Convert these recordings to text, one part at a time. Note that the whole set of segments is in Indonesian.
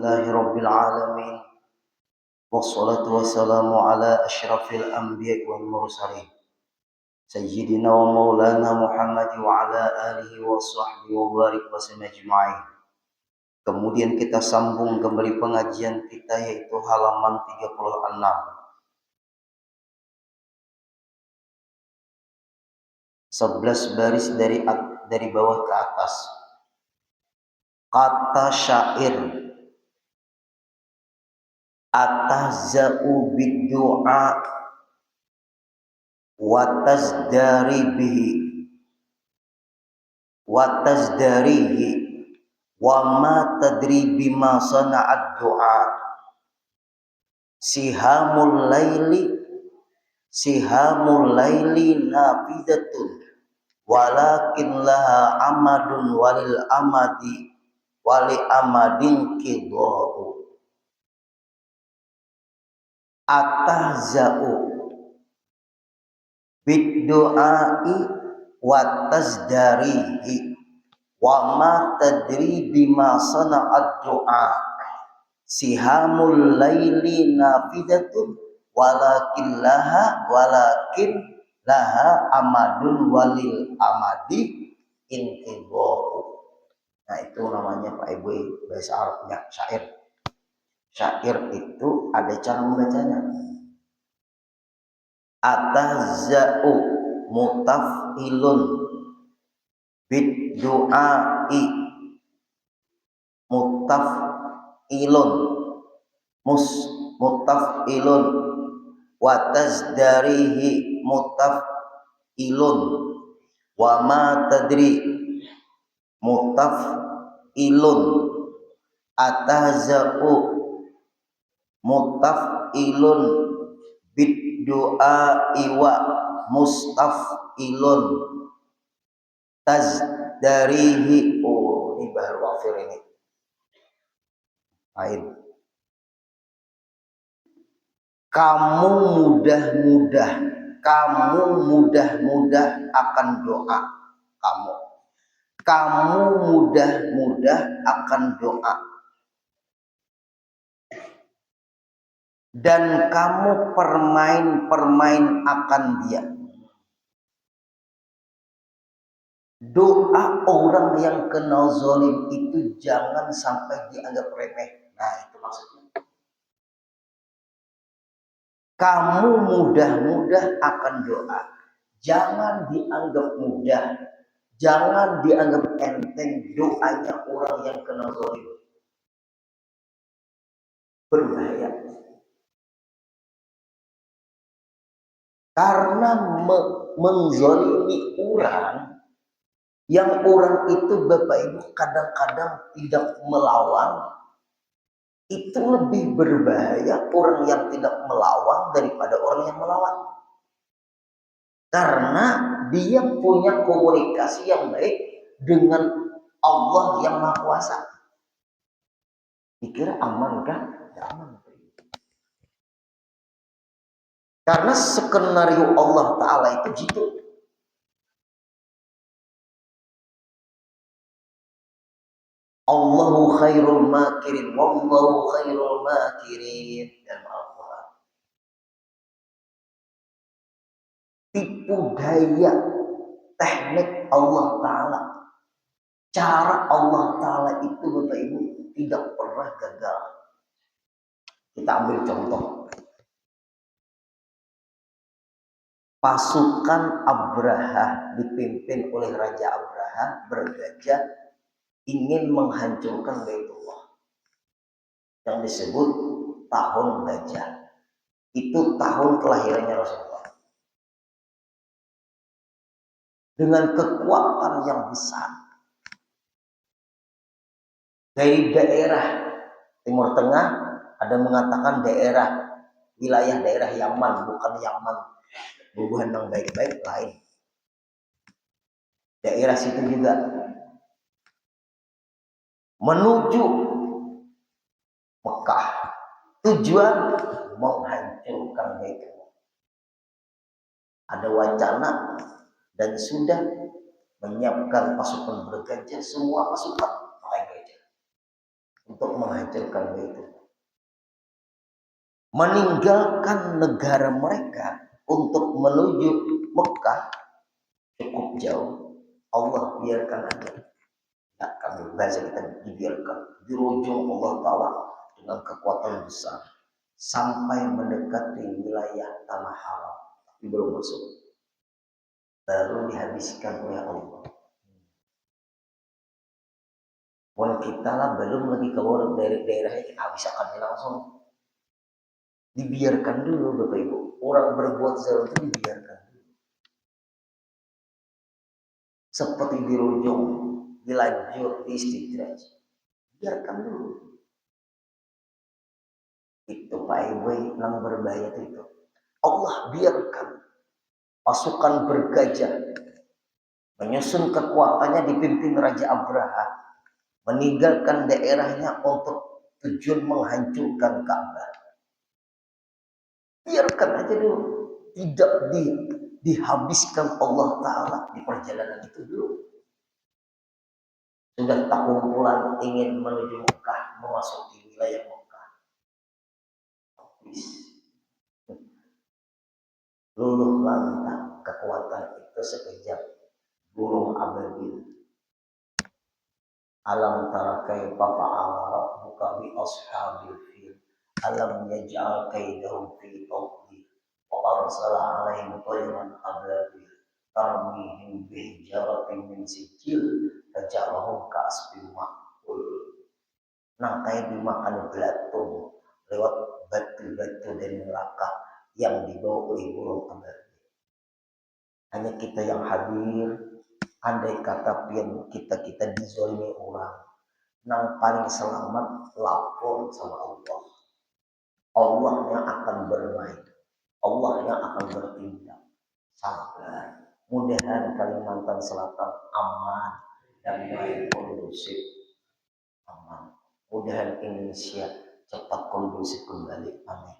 Alhamdulillahirabbil alamin. Wassalatu wassalamu ala asyrafil anbiya'i wal mursalin. Sayyidina wa maulana Muhammad wa ala alihi wa sahbihi wa barik wa sallam ajma'in. Kemudian kita sambung kembali pengajian kita, yaitu halaman 36. 11 baris dari bawah ke atas. Kata syair, atahza'u bid-du'a wa tazdarihi wa ma tadri bima sana'ad du'a. Sihamul laili nafidatun walakin laha amadun wali amadin qidau. Atahza'u bid-du'ai wa tazdarihi wa ma tadri bima sana'ad du'a. Sihamul laili nafidatun walakin laha amadun walil amadi inqidau. Nah, itu namanya Pak Ibu bahasa Arabnya syair. Syair itu ada cara membacanya. Atahza'u mutaf'ilun bid-du'ai mutaf'ilun wa tazdarihi mutaf'ilun wa ma tadri mutaf'ilun. Atahza'u mutaf'ilun bid-du'ai wa mustaf'ilun tazdarihi. Oh, ini baru wafir ini. Lain. Kamu mudah-mudah akan doa. Kamu mudah-mudah akan doa. Dan kamu permain akan dia. Doa orang yang kena zalim itu jangan sampai dianggap remeh. Nah, itu maksudnya. Kamu mudah-mudah akan doa. Jangan dianggap mudah. Jangan dianggap enteng doanya orang yang kena zalim. Berbahaya. Karena menzalimi orang, yang orang itu Bapak Ibu kadang-kadang tidak melawan, itu lebih berbahaya orang yang tidak melawan daripada orang yang melawan. Karena dia punya komunikasi yang baik dengan Allah yang Maha Kuasa. Dikira aman kan? Ya, aman. Karena skenario Allah Ta'ala itu gitu. Allahu khairul makirin, wallahu khairul makirin. Dan Al-Quran. Tipu daya teknik Allah Ta'ala, cara Allah Ta'ala itu Bapak Ibu tidak pernah gagal. Kita ambil contoh. Pasukan Abraha dipimpin oleh Raja Abraha bergajah ingin menghancurkan Baitullah yang disebut tahun gajah. Itu tahun kelahirannya Rasulullah. Dengan kekuatan yang besar dari daerah Timur Tengah, ada mengatakan wilayah daerah Yaman, bukan Yaman bubuhan yang baik-baik lain. Daerah situ juga menuju Mekah. Tujuan menghancurkan Baitullah. Ada wacana dan sudah menyiapkan pasukan bergajah, semua pasukan pakai gajah. untuk menghancurkan itu. Meninggalkan negara mereka untuk menuju Mekah cukup jauh. Allah biarkan aja. Nah, kami bahasa kita dibiarkan. Dirujung Allah Ta'ala dengan kekuatan besar. Sampai mendekati wilayah tanah haram. Tapi belum masuk. Baru dihabiskan oleh Allah. Walaupun kita lah belum lagi keluar dari daerahnya, kita habiskan langsung. Dibiarkan dulu Bapak Ibu. Orang berbuat zalim itu dibiarkan. Seperti dirujung, dilanjur, diistidraj. Biarkan dulu. Itu Pak Ibu yang berbahaya itu. Allah biarkan pasukan bergajah menyusun kekuatannya dipimpin Raja Abraha, meninggalkan daerahnya untuk tujuan menghancurkan Ka'bah. Biarkan aja dulu. Tidak dihabiskan Allah Ta'ala di perjalanan itu dulu. Sudah tak kumpulan ingin menuju Mekah, memasuki wilayah Mekah. Habis. Luluh lantak kekuatan itu sekejap. Burung ababil. Alam tara kaifa fa'ala rabbuka bi ashabil fil. Alam yaj'al kaidahum fi tadlil. Wa arsala 'alaihim tayran ababil. Tarmihim bi hijaratin min sijil. Faja'alahum ka'asfin ma'kul. Nangkai dimakan belatung lewat batu-batu dari neraka yang dibawa oleh burung ababil. Hanya kita yang hadir. Andai kata pian kita dizolimi orang, nang paling selamat lapor sama Allah. Allah yang akan bermain, Allah yang akan bertindak. Sabar. Mudahan Kalimantan Selatan aman dan baik kondusif. Aman. Mudahan Indonesia cepat kondusif kembali. Amin.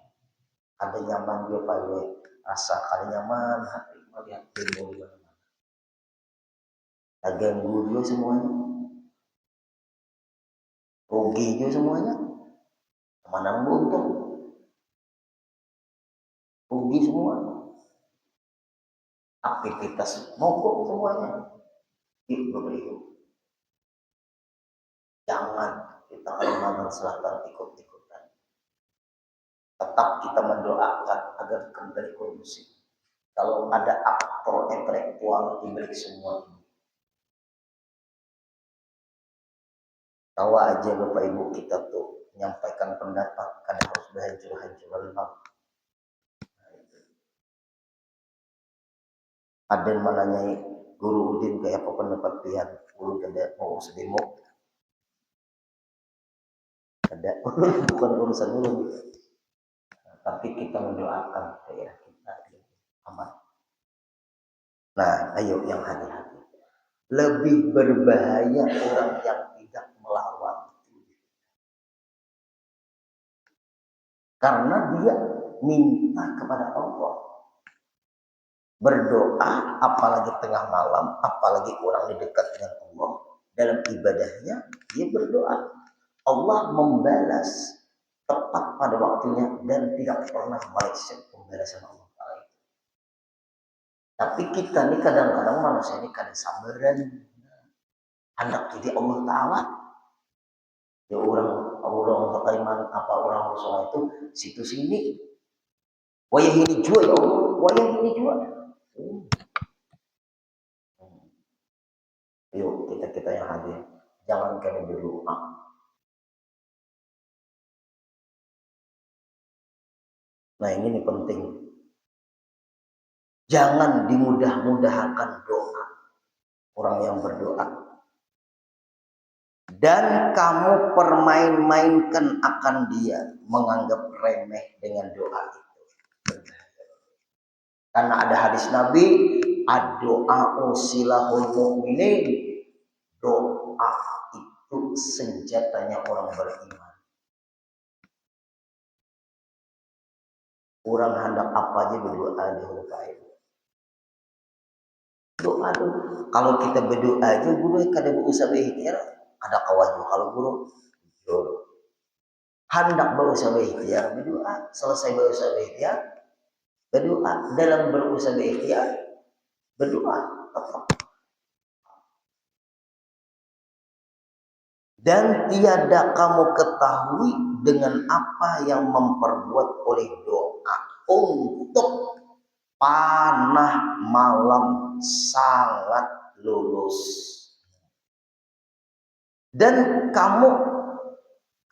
Ada nyaman dia Pak Ibu. Rasa kali nyaman hati melihat timur. Ganggu juga semuanya, rugi juga semuanya, mana untung, rugi semua, aktivitas mogok semuanya. Itu jangan kita Kalimantan Selatan ikut-ikutan. Tetap kita mendoakan agar kembali kondusif. Kalau ada aktor intelektual di balik semua ini. Tahu aja Bapak Ibu kita tuh menyampaikan pendapat kadang harus berhancur-hancuran bang. Ada yang menanyai Guru Udin kayak apa pendapat pian guru kada mau sedemo. Ada bukan urusan dulu. Tapi kita mendoakan daerah kita aman. Nah, ayo yang hati-hati. Lebih berbahaya orang yang tidak melawan. Karena dia minta kepada Allah. Berdoa apalagi tengah malam, apalagi orang di dekat dengan Allah. Dalam ibadahnya, dia berdoa. Allah membalas tepat pada waktunya dan tidak pernah meleset pembalasan Allah. Tapi kita nih kadang-kadang manusia ini kadang sambaran anak jadi Allah Ta'ala. Ya orang Kalimantan apa orang Rasulullah itu situ sini. Wayah ini juga ya Allah, wayah ini juga. Yuk kita yang hadir, jangan kalian berdoa. Nah ini nih penting. Jangan dimudah-mudahkan doa orang yang berdoa. Dan kamu permain-mainkan akan dia, menganggap remeh dengan doa itu. Karena ada hadis Nabi, ad-doa silahul mu'minin. Doa itu senjatanya orang beriman. Orang hendak apa aja berdoa di hadapan. Doa dulu. Kalau kita berdoa aja, guru kada usah berpikir ada kawaju kalau guru. Dulu. Hendak berusaha berikhtiar berdoa, selesai berusaha berikhtiar berdoa, dalam berusaha berikhtiar berdoa tetap. Dan tiada kamu ketahui dengan apa yang memperbuat oleh doa untuk panah malam sangat lulus. Dan kamu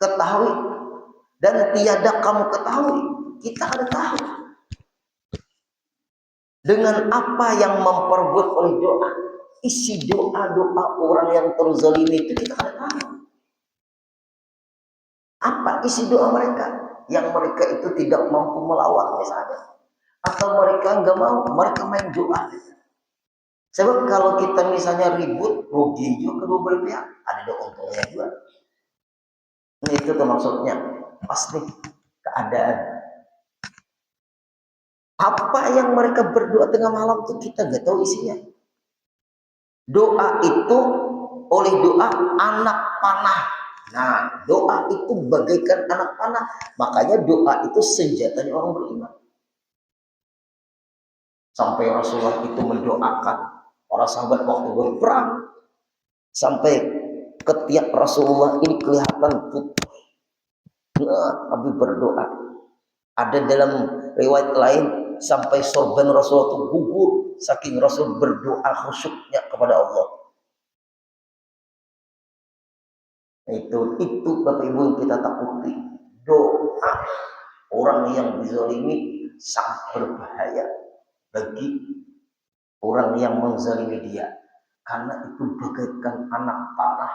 ketahui, dan tiada kamu ketahui, kita ada tahu dengan apa yang memperbuat oleh doa. Isi doa-doa orang yang terzalimi itu kita ada tahu. Apa isi doa mereka? Yang mereka itu tidak mampu melawan misalnya, atau mereka nggak mau, mereka main doa. Sebab kalau kita misalnya ribut, rugi juga kedua belah pihak, ada untungnya juga. Nah, itu tuh maksudnya, pasti keadaan. Apa yang mereka berdoa tengah malam itu kita nggak tahu isinya. Doa itu oleh doa anak panah. Nah, doa itu bagaikan anak panah. Makanya doa itu senjatanya orang beriman. Sampai Rasulullah itu mendoakan para sahabat waktu berperang. Sampai ketiak Rasulullah ini kelihatan putih. Nah, Nabi berdoa. Ada dalam riwayat lain sampai sorban Rasulullah itu gugur saking Rasul berdoa khusyuknya kepada Allah. Itu Bapak Ibu yang kita takuti. Doa orang yang dizalimi sangat berbahaya bagi orang yang menzalimi dia, karena itu bagaikan anak panah.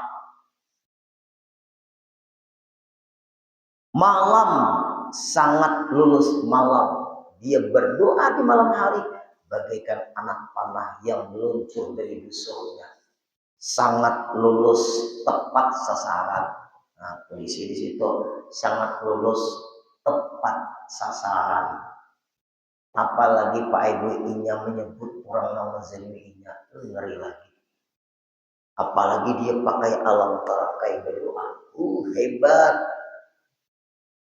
Malam sangat lulus malam, dia berdoa di malam hari bagaikan anak panah yang meluncur dari busurnya, sangat lulus tepat sasaran. Nah, polisi di situ sangat lulus tepat sasaran. Apalagi Pak Ibu Inya menyebut orang yang menzalimi Inya, ngeri lagi. Apalagi dia pakai alam tarakai berdoa, hebat.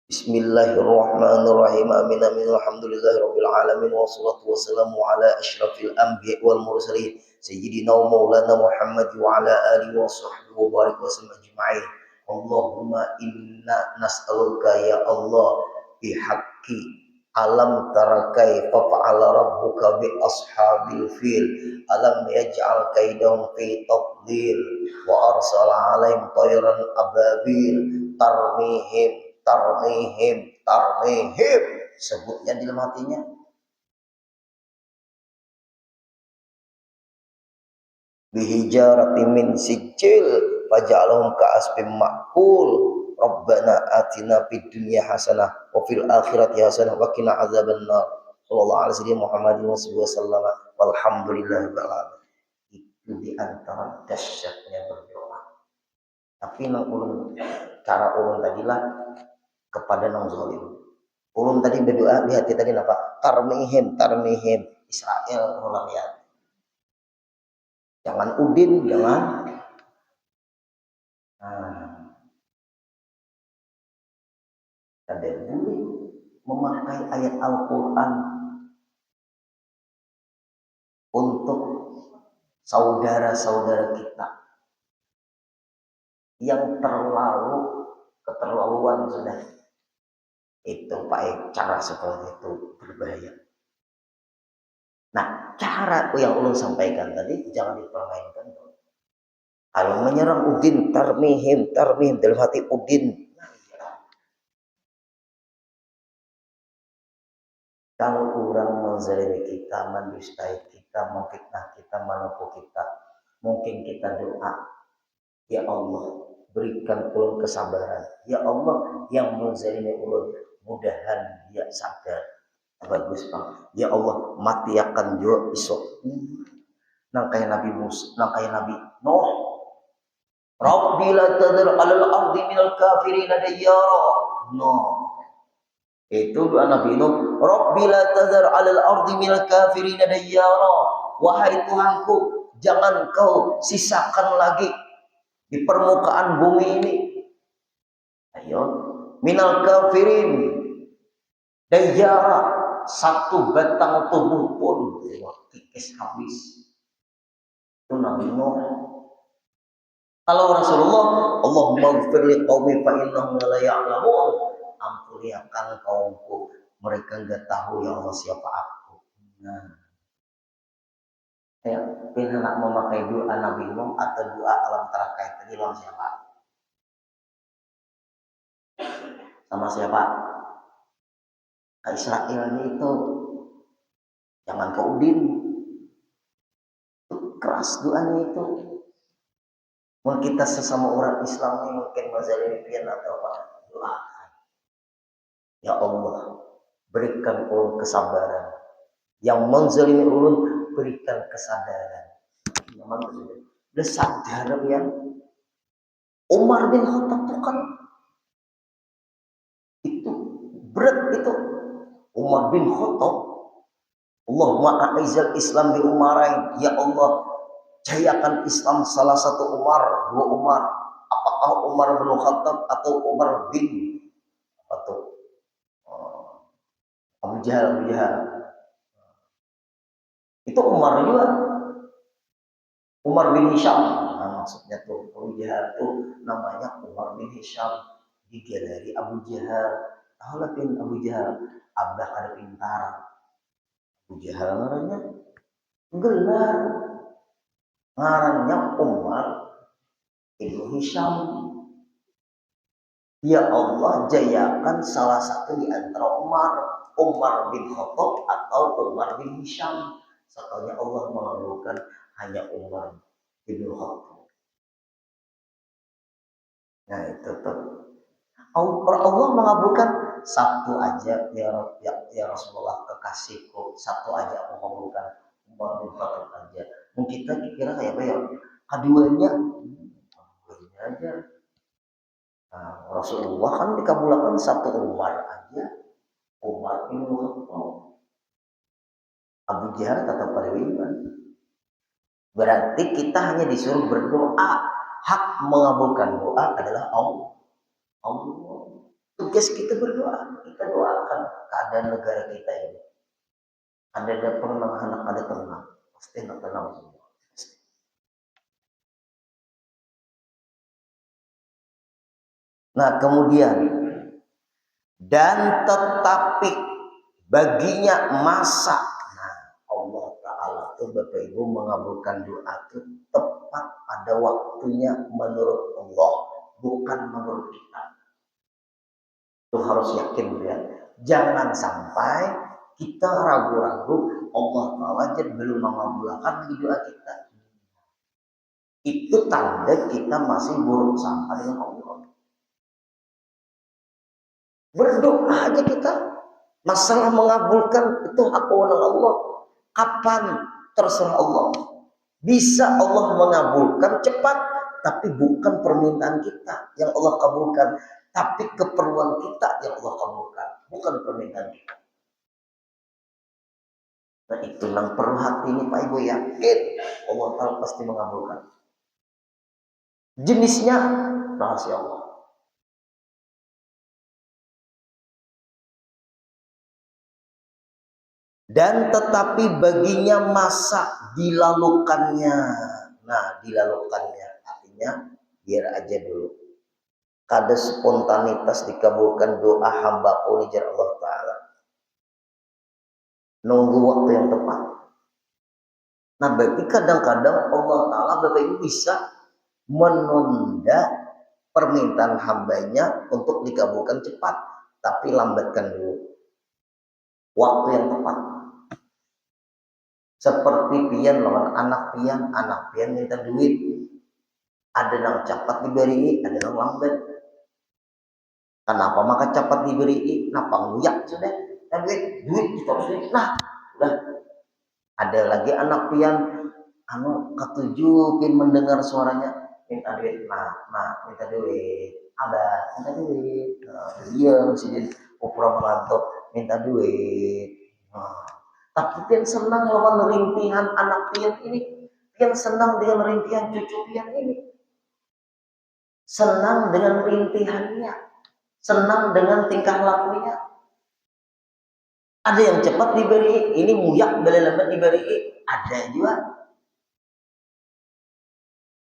Bismillahirrahmanirrahim. Amin amin. Alhamdulillahirabbil alamin wassalatu wassalamu ala asyrafil anbiya wal mursalin sayyidina wa maulana Muhammad wa ala alihi wa sahbihi wa barik wa sallam ajma'in. Allahumma inna nas'aluka ya Allah bihaqqi alam tarakai fa'ala rabbuka bi ashabil fil alam yaj'al kaidahum fi tadlil wa arsala alaihim tayran ababil tarmihim sebutnya di dalam hatinya. Bihijaratin min sijil faj'alhum ka'asfin ma'kul rabbana atina fid dunya hasanah wa fil akhirati hasanah wa qina azabannar. Sallallahu alaihi wasallam Muhammadin wasallam walhamdulillahil alamin. Itu di antara dahsyatnya berdoa. Tapi nang ulun cara ulun tadilah kepada nang zalim. Ulun tadi berdoa di hati tadi apa? Tarmihim Israel ulang ya. Jangan Udin, jangan. Ada boleh memakai ayat Al-Quran untuk saudara-saudara kita yang keterlaluan sudah. Itu Pak, cara seperti itu berbahaya. Nah, cara yang ulun sampaikan tadi jangan dipermainkan. Kalau menyerang Udin, tarmihim dalam hati Udin. Kalau orang menzalimi kita, mendustai kita, memfitnah kita, menipu kita, mungkin kita doa, ya Allah berikan ulun kesabaran. Ya Allah yang menzalimi ulun, mudahan dia sadar. Bagus Bang. Ya Allah mati akan jua isok. Nang kaya Nabi Musa, nang kaya Nabi Nuh. Rabbi la tadhar 'alal ardi minal kafirin dayyara. No. Itu doa Nabi Nuh. Rabbi la tadhar 'alal ardi minal kafirin dayyara. Wahai Tuhanku, jangan kau sisakan lagi di permukaan bumi ini Ayo, minal kafirin dayara, satu batang tubuh pun kikis habis. Itu Nabi Nuh. Kalau Rasulullah, Allahumma ighfir li qaumi fa innahum la ya'lamun. Ampunikan kaumku, mereka enggak tahu ya Allah siapa aku. Nah, ya, pilih nak memakai doa Nabi Nuh atau doa alam terakhir tadi lawan siapa? Sama siapa? Ke Israel itu. Jangan ke Udin. Keras doanya itu. Mungkin kita sesama orang Islam ini mungkin mazalimi pian atau apa, doa. Ya Allah, berikan ulun kesabaran. Yang menzalimi ulun, berikan kesadaran. Memang udah sadar ya. Umar bin Khattab itu kan itu berat itu. Umar bin Khattab, Allahumma a'izal Islam bi Umarain. Ya Allah, jayakan Islam salah satu Umar, dua Umar. Apakah Umar bin Khattab atau Umar bin apa tuh? Abu Jahal, Abu Jahal. Itu Umar juga. Umar bin Hisham. Nah, maksudnya tuh Abu Jahal tuh namanya Umar bin Hisham. Digelari Abu Jahal. Tahu lah bin Abu Jahal. Abdah kada pintar. Abu Jahal ngarannya gelar. Ngarannya Umar bin Hisham. Ya Allah, jayakan salah satu di antara Umar bin Khattab atau Umar bin Hisham. Sekalinya Allah mengabulkan hanya Umar bin Khattab. Nah itu tuh. Allah mengabulkan satu aja ya Rasulullah kekasihku, satu aja aku mengabulkan Umar bin Khattab aja. Mungkin kita kira kayak apa ya? Keduanya aja. Nah, Rasulullah kan dikabulkan satu Umar aja. Umar bin Khattab. Abu Jahal tetap beriman. Berarti kita hanya disuruh berdoa. Hak mengabulkan doa adalah Allah. Tugas kita berdoa. Kita doakan keadaan negara kita ini. Ada pernah anak ada tenang. Pasti nggak tenang semua. Nah kemudian dan tetapi baginya masa. Nah Allah Ta'ala itu Bapak Ibu mengabulkan doa itu tepat pada waktunya menurut Allah, bukan menurut kita. Itu harus yakin ya. Jangan sampai kita ragu-ragu Allah Ta'ala jadi belum mengabulkan doa kita. Itu tanda kita masih buruk sangka dengan Allah. Berdoa aja kita. Masalah mengabulkan itu hak wewenang Allah. Kapan terserah Allah. Bisa Allah mengabulkan cepat, tapi bukan permintaan kita yang Allah kabulkan, tapi keperluan kita yang Allah kabulkan, bukan permintaan kita. Nah itu yang perlu hati ini Pak Ibu yakin Allah Ta'ala pasti mengabulkan. Jenisnya rahasia Allah. Dan tetapi baginya masa dilalukannya. Nah dilalukannya artinya biar aja dulu. Kada spontanitas dikabulkan doa hamba ujar Allah Ta'ala. Nunggu waktu yang tepat. Nah berarti kadang-kadang Allah Ta'ala Bapak Ibu bisa menunda permintaan hambanya untuk dikabulkan cepat. Tapi lambatkan dulu. Waktu yang tepat. Seperti pian lawan anak pian minta duit. Ada yang cepat diberi, ada yang lambat. Kenapa maka cepat diberi? Kenapa nguyak sudah? Duit kita harus. Nah, udah. Ada lagi anak pian ketujuh mendengar suaranya minta duit. Nah, minta duit. Abah, minta duit. Dia sini pura melantok minta duit. Tapi pian senang lawan rintihan anak pian ini. Pian senang dengan rintihan cucu pian ini. Senang dengan rintihannya. senang dengan tingkah lakunya. Ada yang cepat diberi, ini muyak beli lembat diberi, ada juga.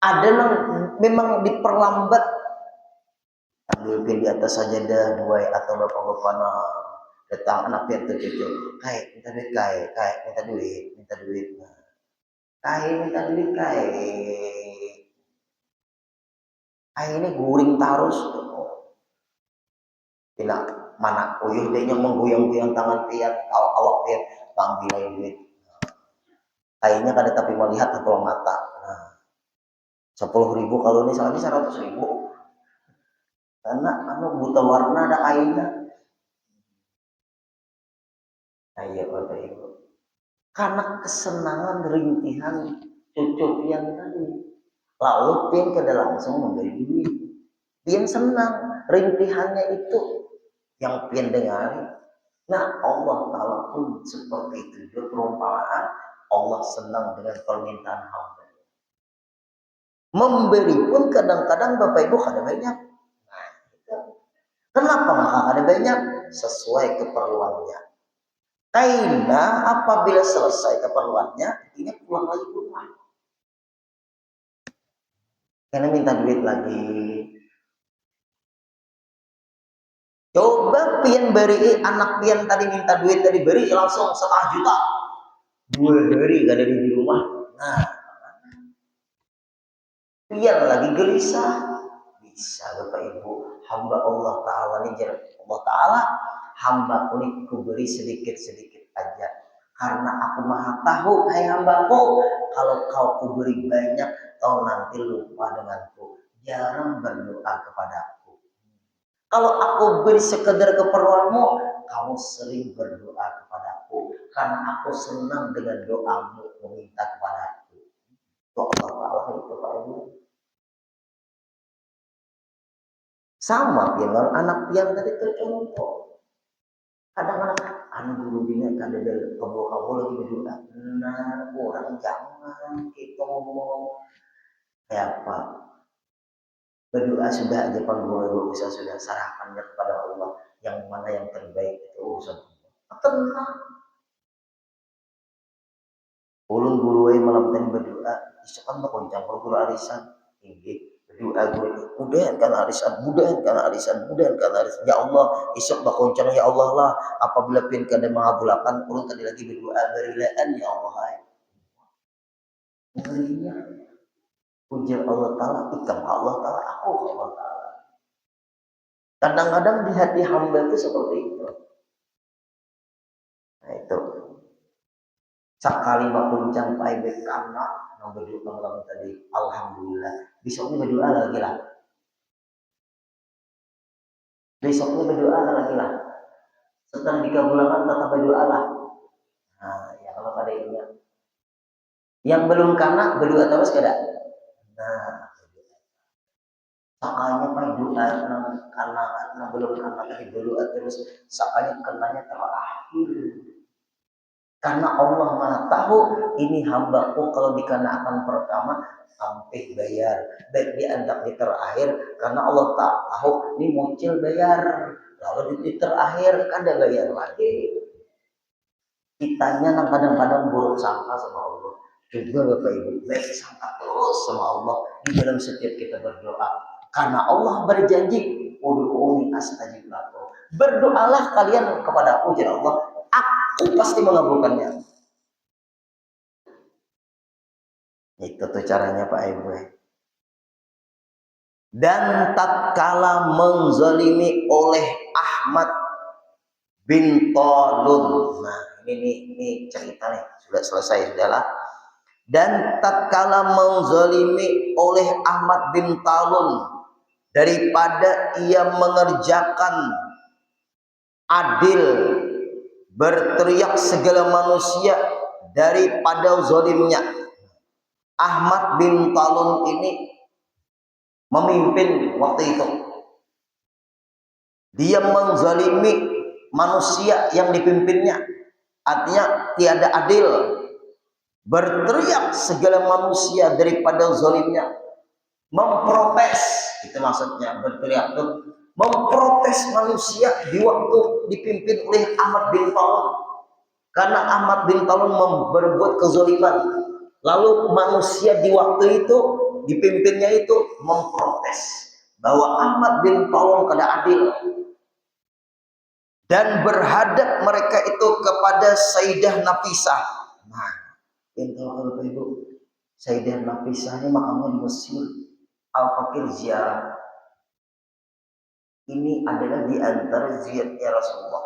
Ada yang memang diperlambat, ambil di atas sajadah dua atau bapak-bapak datang anak yang tercucuk, kai minta duit, kai minta duit, kai minta duit, kai ini guring tarus, tidak mana uyuh dia mengguyang-guyang tangan pian, awak pian, panggil duit, kayaknya kada tapi melihat atau mata, 10.000 kalau ini soalnya 100.000, karena buta warna ada kainnya. Ayo Bapak Ibu, karena kesenangan rintihan cucu yang tadi, lalu pian kada langsung memberi duit, pian senang rintihannya itu yang pian dengar. Nah Allah Ta'ala pun seperti itu juga perumpamaan, Allah senang dengan permintaan hamba. Memberi pun kadang-kadang Bapak Ibu kada banyak. Nah, kenapa maka kada banyak? Sesuai keperluannya. Karena apabila selesai keperluannya, ini pulang lagi ke rumah. Karena minta duit lagi. Coba pian beri anak pian tadi minta duit tadi beri langsung 1,5 juta. 2 hari gak ada di rumah. Nah, pian lagi gelisah. Bisa Bapak Ibu, hamba Allah Ta'ala ini Allah Ta'ala, hamba ini ku beri sedikit-sedikit aja. Karena aku maha tahu, hai hambaku, kalau kau ku beri banyak, kau nanti lupa denganku. Jarang berdoa kepadaku. Kalau aku beri sekedar keperluanmu, kamu sering berdoa kepadaku. Karena aku senang dengan doamu meminta kepadaku. Itu Allah Ta'ala itu Pak Ibu. Sama dengan anak yang tadi tercontoh. Kadang-kadang anak guru bina kada ada kamu lagi berdoa. Nah, orang jangan kita ngomong kayak apa? Berdoa sudah aja kalau bisa sudah serahkannya kepada Allah, yang mana yang terbaik itu urusan Allah. Tenang. Ulun guru malam tadi berdoa, isokan berkoncang kalau guru arisan tinggi. Berdoa gue, mudahan arisan. Ya Allah, isok bakoncang ya Allah lah. Apabila pin kada mengabulkan, ulun tadi lagi berdoa berilaan ya Allah. Berinya, ujar Allah Ta'ala, ikam Allah Ta'ala, aku Allah Ta'ala. Kadang-kadang di hati hamba itu seperti itu. Nah itu. Sekali bakoncang paibek karena berdoa malam tadi, alhamdulillah. Besoknya berdoa lagi lah. Setelah dikabulkan tetap berdoa lah. Nah, ya kalau pada ingat. Yang belum karena berdoa terus kada. Nah, sakanya berdoa karena belum karena tadi berdoa terus, sakanya kenanya terakhir. Karena Allah Maha tahu ini hambaku kalau dikenakan pertama sampai bayar, baik dianggap di terakhir karena Allah tak tahu ini muncul bayar, lalu di terakhir kan ada bayar lagi. Kitanya kadang-kadang buruk sangka sama Allah. Juga Bapak Ibu, baik sangka terus sama Allah di dalam setiap kita berdoa. Karena Allah berjanji, ud'uuni astajib lakum. Berdoalah kalian kepada aku, ya Allah, aku pasti mengabulkannya. Itu tuh caranya Pak Ibu. Dan tatkala menzalimi oleh Ahmad bin Talun. Nah, ini cerita nih, sudah selesai sudahlah. Dan tatkala menzalimi oleh Ahmad bin Talun, daripada ia mengerjakan adil, berteriak segala manusia daripada zalimnya. Ahmad bin Talun ini memimpin waktu itu. Dia menzalimi manusia yang dipimpinnya, artinya tiada adil, berteriak segala manusia daripada zalimnya, memprotes, itu maksudnya berteriak tuh memprotes manusia di waktu dipimpin oleh Ahmad bin Talun. Karena Ahmad bin Talun berbuat kezaliman. Lalu manusia di waktu itu dipimpinnya itu memprotes bahwa Ahmad bin Talun kada adil. Dan berhadap mereka itu kepada Sayyidah Nafisah. Nah, kalau Ibu, Sayyidah Nafisah ini makamnya di Mesir. Al-Fakir ziarah. Ini adalah di antara ziyarahnya Rasulullah.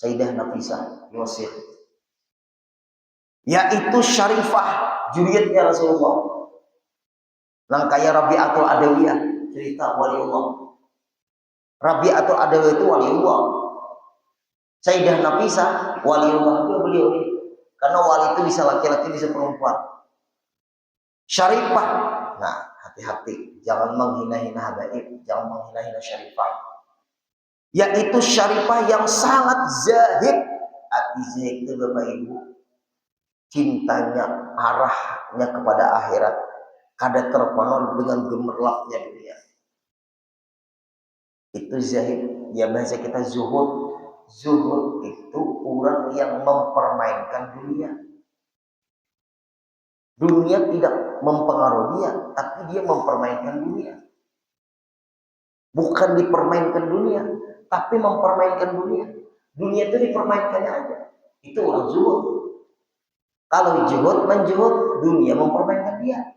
Sayyidah Nafisah di Mesir. Yaitu Syarifah, juriyatnya Rasulullah. Langkaya Rabi'atul Adawiyah, cerita waliullah. Rabi'atul Adawiyah itu waliullah. Sayyidah Nafisah, waliullah itu beliau ini. Karena wali itu bisa laki-laki, bisa perempuan. Syarifah, nah hati-hati, jangan menghina-hina habaib, jangan menghina-hina Syarifah. Yaitu Syarifah yang sangat zahid. Arti zahid itu Bapak Ibu, cintanya, arahnya kepada akhirat, kada terpengaruh dengan gemerlapnya dunia. Itu zahid. Ya bahasa kita zuhud. Zuhud itu orang yang mempermainkan dunia. Dunia tidak mempengaruhi dia, tapi dia mempermainkan dunia. Bukan dipermainkan dunia, tapi mempermainkan dunia. Dunia itu dipermainkannya aja. Itu orang zuhud. Kalau juhud, menjuhud, dunia mempermainkan dia.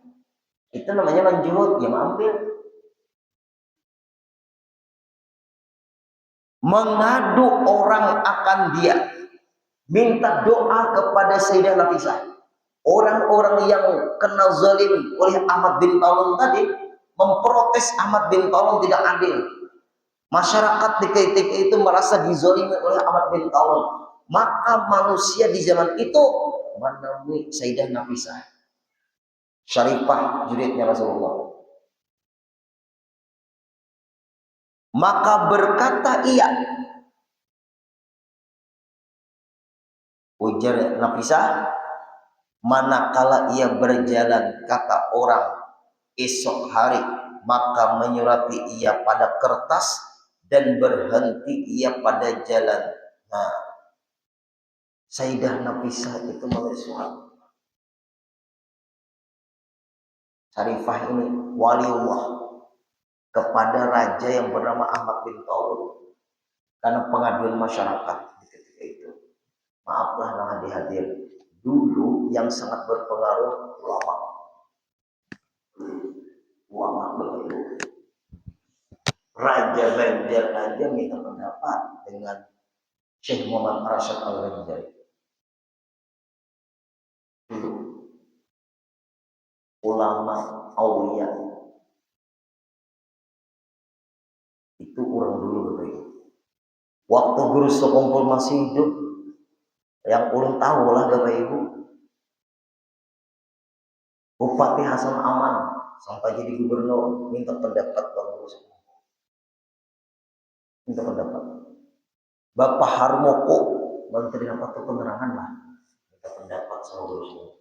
Itu namanya menjuhud, dia mengambil. Mengadu orang akan dia. Minta doa kepada Sayyidah Nafisah. Orang-orang yang kena zalim oleh Ahmad bin Talun tadi memprotes Ahmad bin Talun tidak adil. Masyarakat di ketika itu merasa dizalimi oleh Ahmad bin Talun. Maka manusia di zaman itu menemui Sayyidah Nafisah, Syarifah, juriyatnya Rasulullah. Maka berkata ia, ujar Nafisah, manakala ia berjalan, kata orang, esok hari, maka menyurati ia pada kertas dan berhenti ia pada jalan. Nah, Sayyidah Nafisah itu menulis surat. Syarifah ini waliullah kepada raja yang bernama Ahmad bin Talun. Karena pengaduan masyarakat di ketika itu. Maaflah nah dihadir. Dulu yang sangat berpengaruh ulama. Ulama begitu. Raja Banjar aja minta pendapat dengan Syekh Muhammad Arsyad Al-Ghazali. Dulu ulama aulia itu orang dulu begitu. Waktu Guru Sekumpul masih hidup, yang ulun tahu lah Bapak Ibu, Bupati Hasan Aman sampai jadi gubernur minta pendapat Bang Guru Sekumpul. Minta pendapat. Bapak Harmoko, Menteri Aparatur Penerangan lah, minta pendapat sama Guru Sekumpul.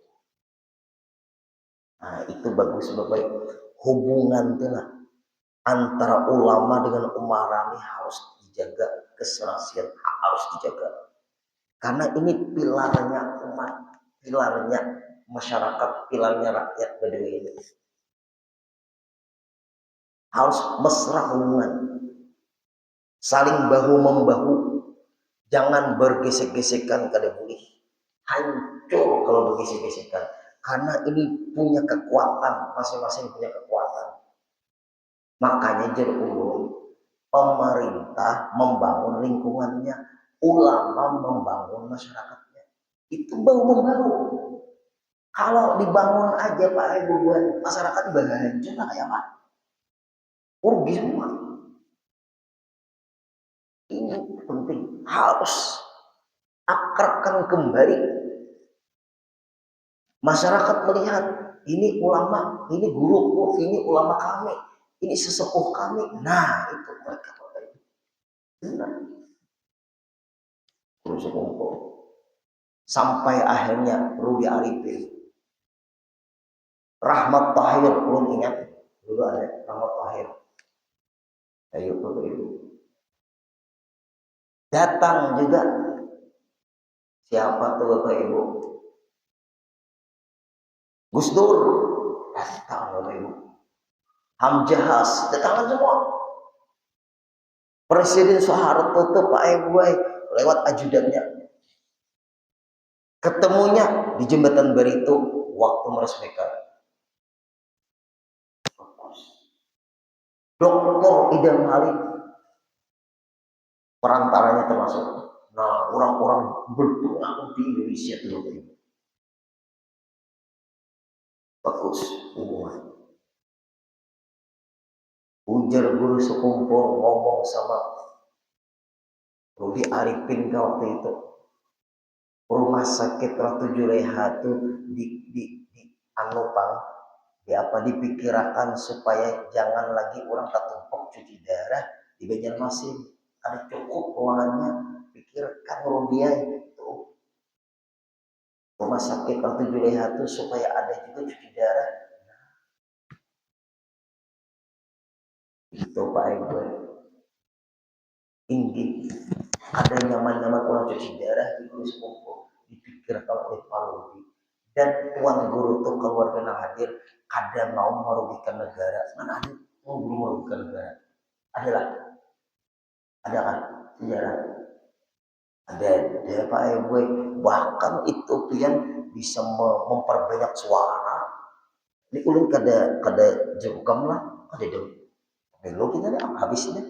Nah itu bagus Bapak Ibu. Hubungan itu lah antara ulama dengan umarani harus dijaga, keserasian harus dijaga. Karena ini pilarnya umat, pilarnya masyarakat, pilarnya rakyat Baduy ini. Harus mesra hubungan, saling bahu-membahu, jangan bergesek-gesekan kada boleh. Hancur kalau bergesek-gesekan. Karena ini punya kekuatan, masing-masing punya kekuatan. Makanya jadi ulun, pemerintah membangun lingkungannya, ulama membangun masyarakatnya. Itu bahu-membahu. Kalau dibangun aja Pak Ibu buat masyarakat hancur lah kayak apa? Rugi semua. Ini penting, harus akrabkan kembali. Masyarakat melihat ini ulama, ini guruku, ini ulama kami, ini sesepuh kami. Nah itu mereka benar. Terus kumpul sampai akhirnya Rudi Arifin, Rahmat Tahir, belum ingat dulu ada Rahmat Tahir. Ayo Bapak Ibu. Datang juga siapa tuh Bapak Ibu? Gus Dur datang Bapak Ibu. Hamzahas datang semua. Presiden Soeharto tuh Pak Ibu lewat ajudannya. Ketemunya di Jembatan Barito waktu meresmikan. Dr. Idam Halid perantaranya termasuk. Nah, orang-orang berpengaruh di Indonesia itu bagus hubungan. Ujar guru sekumpul ngomong sama Rudi Arifin waktu itu. Rumah sakit Ratu Juleha itu di Anupang dipikirkan supaya jangan lagi orang ketumpuk cuci darah di Banjarmasin. Ada cukup ruangannya, pikirkan Rudia itu rumah sakit Ratu Juleha itu supaya ada juga cuci darah. Itu Pak Ibu. Ini ada nyaman-nyaman orang cuci darah di Gunung Sekumpul dipikirkan oleh Pak Rudi. Dan Tuan Guru itu keluarga hadir kada mau merugikan negara. Mana ada mau guru merugikan negara? Adalah ada kan sejarah. Ada Pak Ibu. Bahkan itu yang bisa memperbanyak suara. Ini ulun kada jengkam lah, kada dong. Belum kita habisnya.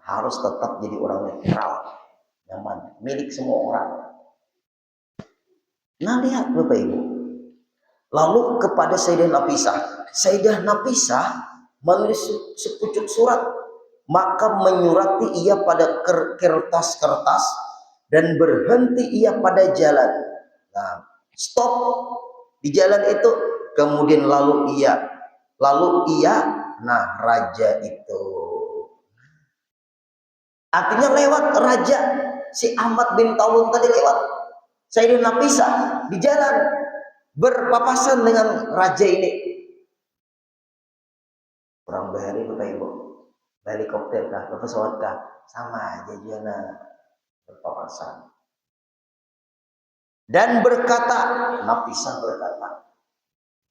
Harus tetap jadi orang netral, nyaman, milik semua orang. Nah lihat Bapak Ibu, lalu kepada Sayyidah Nafisah menulis sepucuk surat, maka menyurati ia pada kertas-kertas dan berhenti ia pada jalan. Nah, stop di jalan itu, kemudian lalu ia, nah raja itu. Artinya lewat raja, si Ahmad bin Talun tadi lewat. Sayyidah Nafisah di jalan berpapasan dengan raja ini. Orang bahari Bapak Ibu, helikopter kah, pesawat kah, sama aja jana berpapasan. Dan Nafisah berkata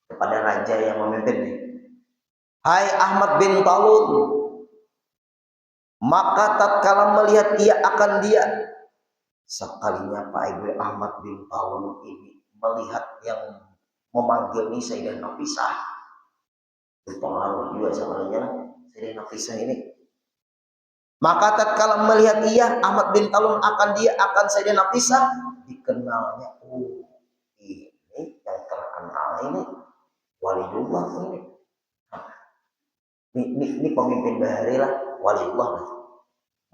kepada raja yang memimpin, hai Ahmad bin Talun, maka tatkala melihat ia akan dia, sekalinya Pak Ibu Ahmad bin Talun ini melihat yang memanggil ini Sayyidah Nafisah, berpengaruh juga sekalinya Sayyidah Nafisah ini. Maka tatkala melihat ia Ahmad bin Talun akan dia akan Sayyidah Nafisah, dikenalnya, oh ini yang terkenal ini waliullah ini pemimpin bahari lah, waliullah lah.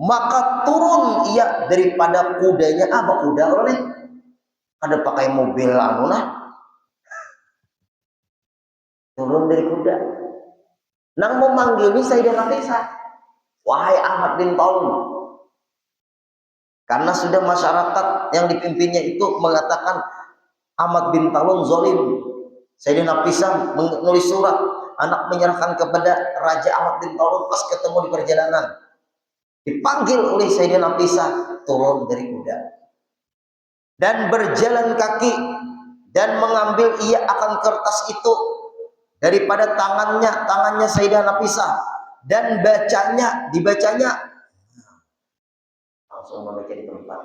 Maka turun ia daripada kudanya, apa kuda oleh ada pakai mobil anu lah, turun dari kuda nang memanggil Sayyidah Nafisah, wahai Ahmad bin Talun, karena sudah masyarakat yang dipimpinnya itu mengatakan Ahmad bin Talun zalim. Sayyidah Nafisah menulis surat, anak menyerahkan kepada Raja Ahmad bin Talun pas ketemu di perjalanan. Dipanggil oleh Sayyidah Nafisah, turun dari kuda dan berjalan kaki dan mengambil ia akan kertas itu daripada tangannya Sayyidah Nafisah dan dibacanya langsung membaca di tempat.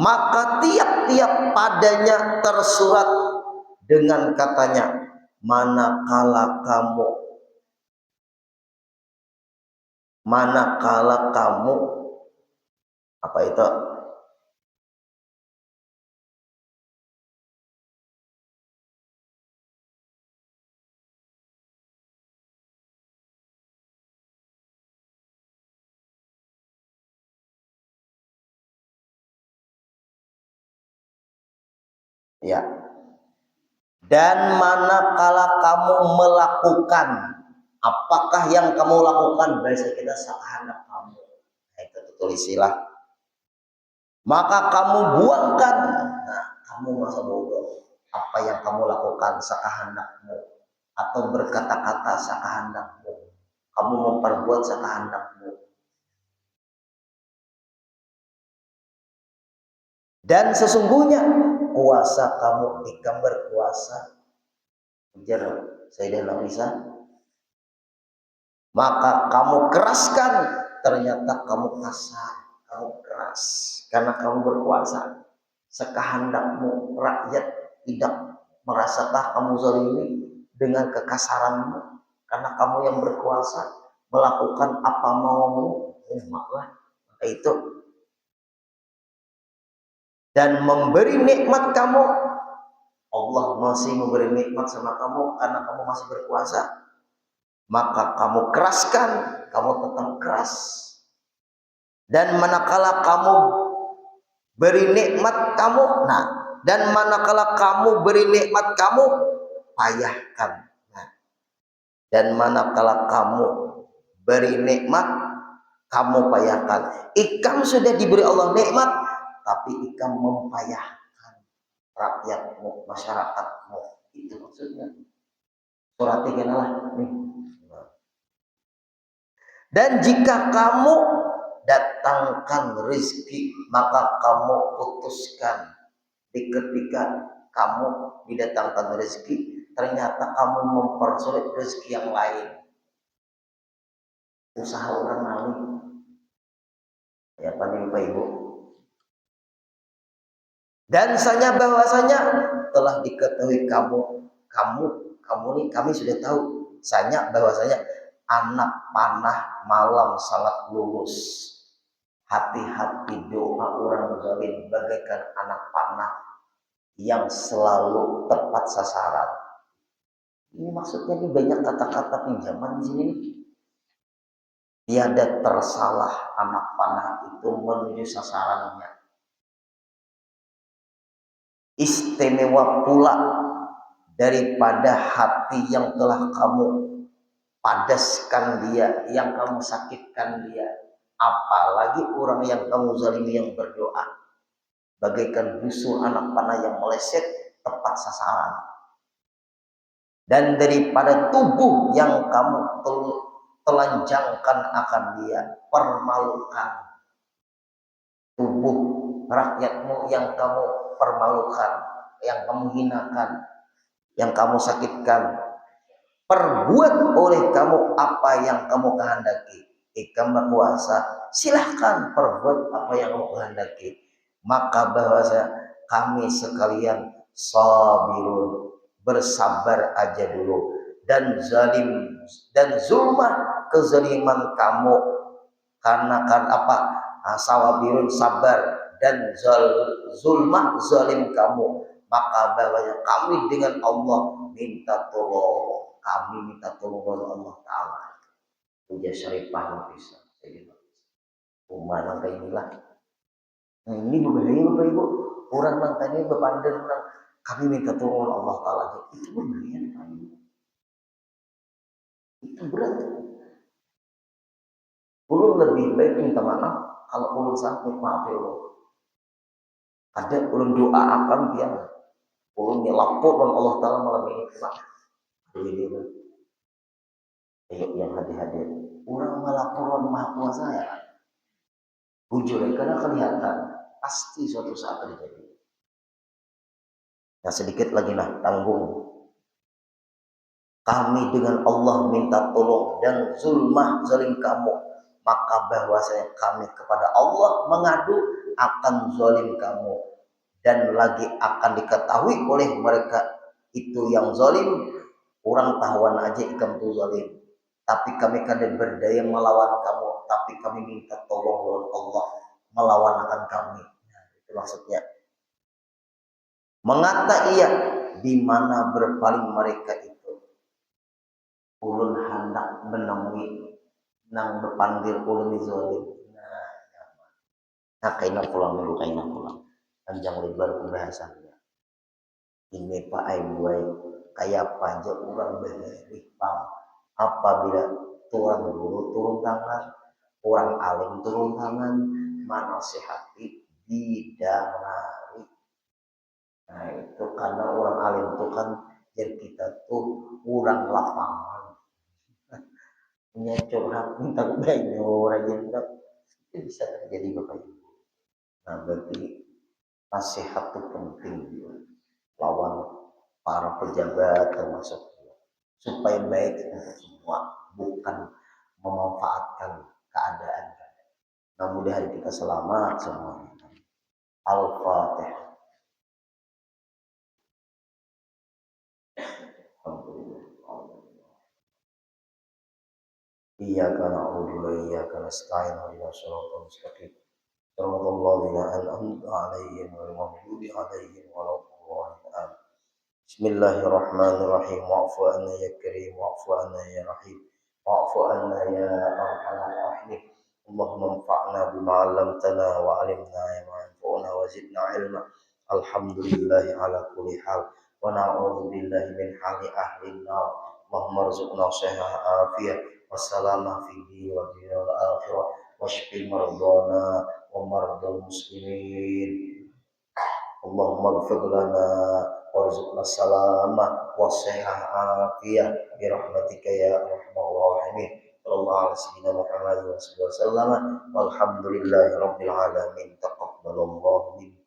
Maka tiap-tiap padanya tersurat dengan katanya, manakala kamu apa itu? Ya. Dan manakala kamu melakukan, apakah yang kamu lakukan, bahasa kita seanak kamu. Nah, itu tulisilah. Maka kamu buangkan. Nah, kamu masa bodoh. Apa yang kamu lakukan seahanakmu. atau berkata-kata sekehendakmu. Kamu memperbuat sekehendakmu. Dan sesungguhnya kuasa kamu ikam berkuasa. Ujar Sayyidah Nafisa. Maka kamu keraskan, ternyata kamu kasar, kamu keras karena kamu berkuasa. Sekehendakmu, rakyat tidak merasakah kamu zalimi dengan kekasaranmu karena kamu yang berkuasa melakukan apa maumu. Maka itu dan memberi nikmat kamu, Allah masih memberi nikmat sama kamu karena kamu masih berkuasa. Maka kamu keraskan, kamu tetap keras. Dan manakala kamu beri nikmat kamu, dan manakala kamu beri nikmat kamu, payahkan. Dan manakala kamu beri nikmat, kamu payahkan. Ikam sudah diberi Allah nikmat, tapi ikam mempayahkan rakyatmu, masyarakatmu. Itu maksudnya. Surat 3 lah nih. Dan jika kamu datangkan rezeki, maka kamu putuskan. Di ketika kamu didatangkan rezeki, ternyata kamu mempersulit rezeki yang lain. Usaha orang lain. Ya Pak Ibu. Dan bahwasanya telah diketahui kami sudah tahu. Bahwasanya anak panah malam sangat lurus. Hati-hati doa orang zalim bagaikan anak panah yang selalu tepat sasaran. Ini maksudnya ini banyak kata-kata pinjaman di sini. Tiada tersalah anak panah itu menuju sasarannya. Istimewa pula daripada hati yang telah kamu padaskan dia, yang kamu sakitkan dia. Apalagi orang yang kamu zalimi yang berdoa. Bagaikan busur anak panah yang meleset tepat sasaran. Dan daripada tubuh yang kamu telanjangkan akan dia, permalukan. Tubuh rakyatmu yang kamu permalukan, yang kamu hinakan, yang kamu sakitkan. Perbuat oleh kamu apa yang kamu kehendaki. Ikam berkuasa, silahkan perbuat apa yang kamu kehendaki. Maka bahwasa kami sekalian sabirun, bersabar aja dulu. Dan zalim dan zulmah, kezaliman kamu karena sawabirun, sabar, dan zulmah, zalim kamu, maka bahwasanya kami dengan Allah minta tolong. Kami minta tolong oleh Allah Ta'ala. Puja syarifah bisa. Umar langkah inilah. Nah ini berbahaya Bapak Ibu. Orang langkahnya berpandang kami minta tolong oleh Allah Ta'ala. Itu berbahaya Bapak Ibu. Itu berat. Ulun lebih baik minta maaf. Kalau ulun sakit, maaf ya Allah. Ada ulun doa akan dia. Ulun lapor oleh Allah Ta'ala malam ini. Ayo yang hadir-hadir. Orang melaporkan Maha Kuasa ya. Bujur karena kelihatan pasti suatu saat terjadi. Nah sedikit lagi tanggung. Kami dengan Allah minta tolong dan zulmah zalim kamu, maka bahwasanya kami kepada Allah mengadu akan zalim kamu, dan lagi akan diketahui oleh mereka itu yang zalim. Orang tahuan aja ikam tu zalim. Tapi kami kadang berdaya melawan kamu, tapi kami minta tolong oleh Allah melawan akan kami. Nah, itu maksudnya. Mengata ia di mana berpaling mereka itu. Ulun hendak menemui nang berpanggil ulun zalim. Nah, kaina pulang dulu, kaina pulang. Panjang lebar pembahasannya. Ini Pak Aibuai kayak panja orang beripang. Apabila turun dulu turun tangan, orang alim turun tangan, manasihati bidangari. Nah itu karena orang alim itu kan jadi kita tuh kurang lapangan. Punya curhat minta bayar aja enggak. Itu bisa terjadi Bapak Ibu. Nah berarti nasihat itu penting lawan para pejabat termasuk supaya baik untuk semua, bukan memanfaatkan keadaan. Mudah-mudahan kita selamat semuanya. Al-Fatihah. Iyyaka na'budu wa iyyaka nasta'in ihdinas siratal mustaqim. Shiratal ladzina an'amta 'alaihim ghairil maghdubi 'alaihim waladdallin. Bismillahirrahmanirrahim. Wa'fu 'anna ya karim wa'fu 'anna ya rahim. Wa'fu 'anna ya arhamar rahimin. Allahumma anfa'na bima 'allamtana wa 'allimna ma yanfa'una wa zidna 'ilma. Alhamdulillahi ala kulli hal wa na'udzu billahi min hali ahli an-nar. Allahumma arzuqna shihah afiyah wassalamah fihi wa dunya wal akhirah washfi mardana wa mardal muslimin. Allahumma ighfir lana warzuqna salamah wa shihah afiyah bi rahmatika ya arhamar rahimin. Sallallahu alaihi wasallam Muhammad wa sallam. Walhamdulillahi rabbil alamin. Taqabbalallahu minna